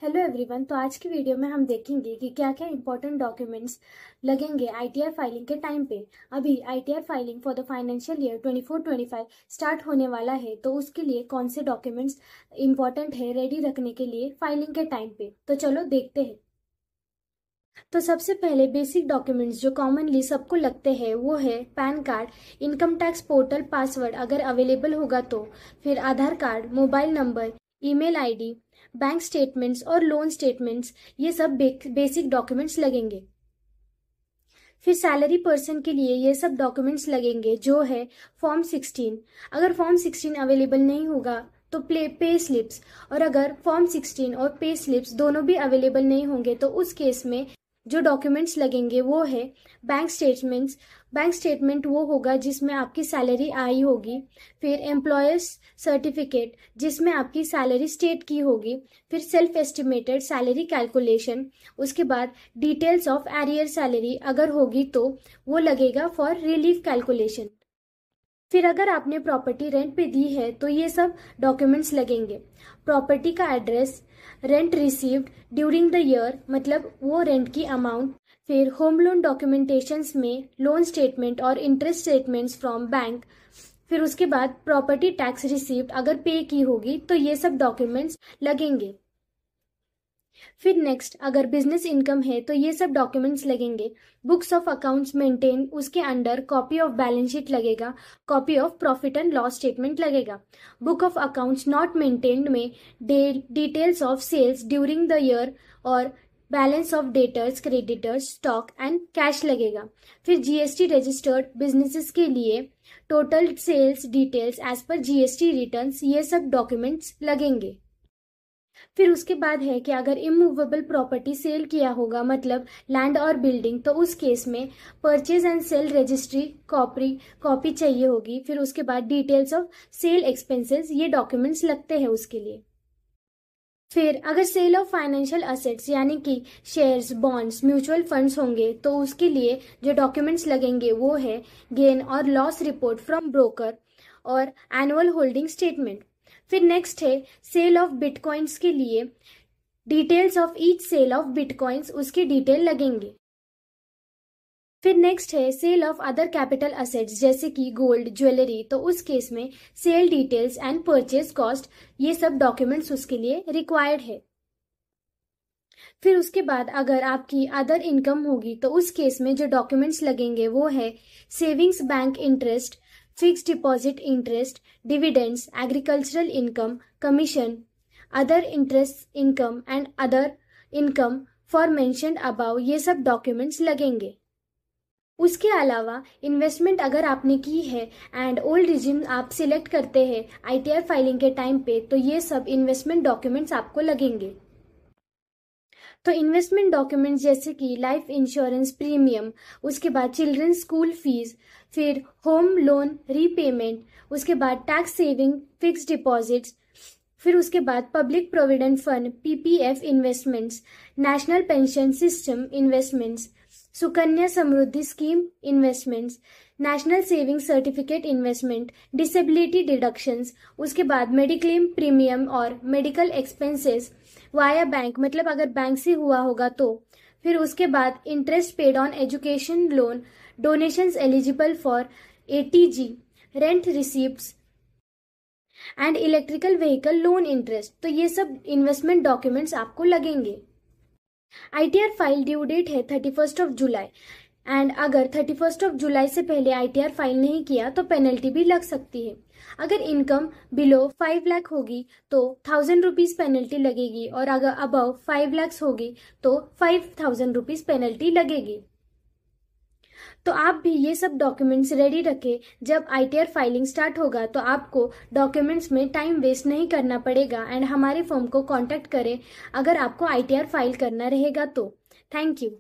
Hello everyone. तो आज की वीडियो में हम देखेंगे कि क्या क्या इंपॉर्टेंट डॉक्यूमेंट्स लगेंगे आईटीआर फाइलिंग के टाइम पे। अभी ITR filing for the financial year 24-25 start होने वाला है, तो उसके लिए कौन से डॉक्यूमेंट्स इंपॉर्टेंट है रेडी रखने के लिए फाइलिंग के टाइम पे। तो चलो देखते हैं। तो सबसे पहले बेसिक डॉक्यूमेंट्स जो कॉमनली सबको लगते हैं वो है PAN card, income tax portal password अगर अवेलेबल होगा तो, फिर Aadhaar card, mobile number, email ID, bank statements और लोन स्टेटमेंट्स, ये सब बेसिक डॉक्यूमेंट्स लगेंगे। फिर सैलरी पर्सन के लिए ये सब डॉक्यूमेंट्स लगेंगे जो है फॉर्म 16। अगर फॉर्म 16 अवेलेबल नहीं होगा तो पे स्लिप्स, और अगर फॉर्म 16 और पे स्लिप्स दोनों भी अवेलेबल नहीं होंगे तो उस केस में जो डॉक्यूमेंट्स लगेंगे वो है बैंक स्टेटमेंट्स। बैंक स्टेटमेंट वो होगा जिसमें आपकी सैलरी आई होगी, फिर एम्प्लॉयर्स सर्टिफिकेट जिसमें आपकी सैलरी स्टेट की होगी, फिर सेल्फ एस्टिमेटेड सैलरी कैलकुलेशन, उसके बाद डिटेल्स ऑफ एरियर सैलरी अगर होगी तो वो लगेगा फॉर रिलीफ कैलकुलेशन। फिर अगर आपने प्रॉपर्टी रेंट पे दी है तो ये सब डॉक्यूमेंट्स लगेंगे। प्रॉपर्टी का address, rent received during the year मतलब वो रेंट की अमाउंट, फिर होम लोन डॉक्यूमेंटेशंस में लोन स्टेटमेंट और इंटरेस्ट स्टेटमेंट्स फ्रॉम बैंक, फिर उसके बाद प्रॉपर्टी टैक्स रिसीव्ड अगर पे की होगी तो ये सब डॉक्यूमेंट्स लगेंगे। फिर नेक्स्ट अगर बिजनेस इनकम है तो ये सब डॉक्यूमेंट्स लगेंगे। बुक्स ऑफ अकाउंट्स मेंटेन, उसके under copy of balance sheet लगेगा, copy of profit and loss statement लगेगा। Book of accounts not maintained में details of sales during the year और balance of debtors, creditors, stock and cash लगेगा। फिर GST registered businesses के लिए total sales details as per GST returns, ये सब documents लगेंगे। फिर उसके बाद है कि अगर इमूवेबल प्रॉपर्टी सेल किया होगा मतलब लैंड और बिल्डिंग, तो उस केस में purchase and sale registry copy चाहिए होगी। फिर उसके बाद डिटेल्स ऑफ सेल एक्सपेंसेस, ये डॉक्यूमेंट्स लगते हैं उसके लिए। फिर अगर सेल ऑफ फाइनेंशियल असेट्स यानी कि शेयर्स, बॉन्ड्स, म्यूचुअल फंड्स होंगे तो उसके लिए जो डॉक्यूमेंट्स लगेंगे वो है गेन और लॉस रिपोर्ट फ्रॉम ब्रोकर और एनुअल होल्डिंग स्टेटमेंट। फिर नेक्स्ट है सेल ऑफ बिटकॉइंस के लिए details of each sale of bitcoins, उसकी डिटेल लगेंगे। फिर नेक्स्ट है sale of other capital assets जैसे कि गोल्ड, ज्वेलरी, तो उस केस में sale details and purchase cost, ये सब डॉक्यूमेंट्स उसके लिए रिक्वायर्ड है। फिर उसके बाद अगर आपकी अदर इनकम होगी तो उस केस में जो डॉक्यूमेंट्स लगेंगे वो है savings bank interest, fixed deposit interest, dividends, agricultural income, commission, other interest income and other income for mentioned above, ये सब डॉक्यूमेंट्स लगेंगे। उसके अलावा इन्वेस्टमेंट अगर आपने की है एंड ओल्ड रिजिम आप सिलेक्ट करते हैं आईटीआर फाइलिंग के टाइम पे, तो ये सब इन्वेस्टमेंट डॉक्यूमेंट्स आपको लगेंगे। तो इन्वेस्टमेंट डॉक्यूमेंट्स जैसे कि लाइफ इंश्योरेंस प्रीमियम, उसके बाद चिल्ड्रन स्कूल फीस, फिर होम लोन रीपेमेंट, उसके बाद टैक्स सेविंग फिक्स्ड डिपॉजिट्स, फिर उसके बाद public provident fund PPF investments, national pension system investments, Sukanya Samriddhi scheme investments, national saving certificate investment, disability deductions, उसके बाद मेडिक्लेम प्रीमियम और मेडिकल एक्सपेंसेस वाया बैंक मतलब अगर बैंक से हुआ होगा तो, फिर उसके बाद interest paid on education loan, donations eligible for ATG, rent receipts and electrical vehicle loan interest, तो ये सब इन्वेस्टमेंट डॉक्यूमेंट्स आपको लगेंगे। आईटीआर फाइल ड्यू डेट है 31 जुलाई एंड अगर 31 जुलाई से पहले आईटीआर फाइल नहीं किया तो पेनल्टी भी लग सकती है। अगर इनकम बिलो 5 लाख होगी तो 1000 रुपीज पेनल्टी लगेगी, और अगर अबव 5 लाख होगी तो 5000 रुपीज पेनल्टी लगेगी। तो आप भी ये सब डॉक्यूमेंट्स रेडी रखें। जब आईटीआर फाइलिंग स्टार्ट होगा तो आपको डॉक्यूमेंट्स में टाइम वेस्ट नहीं करना पड़ेगा एंड हमारे फर्म को कांटेक्ट करें अगर आपको आईटीआर फाइल करना रहेगा तो। Thank you.